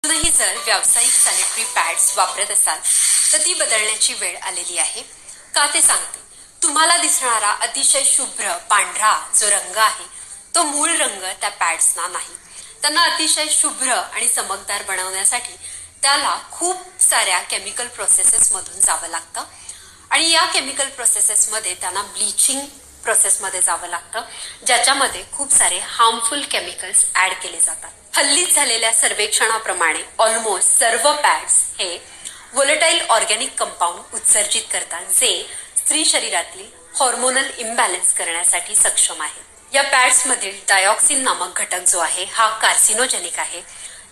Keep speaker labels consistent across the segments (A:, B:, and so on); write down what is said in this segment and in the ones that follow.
A: तुम्ही जर व्यावसायिक सॅनिटरी पॅड्स वापरत असाल तर ती बदलण्याची वेळ आलेली आहे. का ते सांगते. तुम्हाला दिसणारा अतिशय शुभ्र पांढरा जो रंग आहे तो मूळ रंग त्या पॅड्सना नाही. त्यांना अतिशय शुभ्र आणि चमकदार बनवण्यासाठी त्याला खूप साऱ्या केमिकल प्रोसेसेस मधून जावं लागतं आणि या केमिकल प्रोसेसेस मध्ये त्यांना ब्लीचिंग प्रोसेस मध्ये जावं लागतं, ज्याच्यामध्ये खूप सारे हार्मफुल केमिकल्स ऍड केले जातात. हल्लीच झालेल्या सर्वेक्षणाप्रमाणे ऑलमोस्ट सर्व पॅड्स हे व्होलेटाईल ऑर्गॅनिक कंपाऊंड उत्सर्जित करतात, जे स्त्री शरीरातील हॉर्मोनल इम्बॅलन्स करण्यासाठी सक्षम आहेत. या पॅड्स मधील डायऑक्सिन नामक घटक जो आहे हा कार्सिनोजेनिक आहे,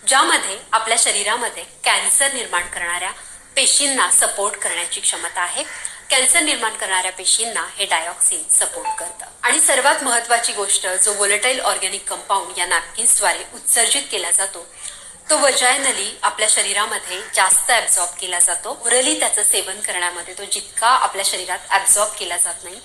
A: ज्यामध्ये आपल्या शरीरामध्ये कॅन्सर निर्माण करणाऱ्या पेशींना सपोर्ट करण्याची क्षमता आहे. कॅन्सर निर्माण करणाऱ्या पेशींना हे डायऑक्सिन सपोर्ट करतं. आणि सर्वात महत्वाची गोष्ट, जो व्होलेटाईल ऑर्गॅनिक कंपाऊंड या नॅपकिन्सद्वारे उत्सर्जित केला जातो तो वजायनली आपल्या शरीरामध्ये जास्त ऍब्झॉर्ब केला जातो. ओरली त्याचं सेवन करण्यामध्ये तो जितका आपल्या शरीरात ऍब्झॉर्ब केला जात नाही,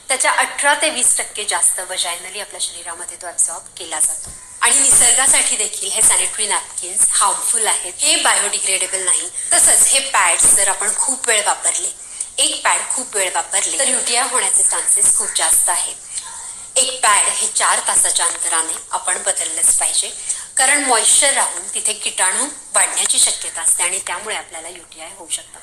A: त्याच्या 18 ते 20% जास्त वजायनली आपल्या शरीरामध्ये तो ऍब्झॉर्ब केला जातो. आणि निसर्गासाठी देखील हे सॅनिटरी नॅपकिन्स हार्मफुल आहेत. हे बायोडिग्रेडेबल नाही. तसंच हे पॅड्स जर आपण खूप वेळ वापरले, एक पॅड खूप वेळ वापरले तर UTI होण्याचे चान्सेस खूप जास्त आहेत. एक पॅड हे 4 तासाच्या अंतराने आपण बदललंच पाहिजे, कारण मॉइश्चर राहून तिथे किटाणू वाढण्याची शक्यता असते आणि त्यामुळे आपल्याला UTI होऊ शकतं.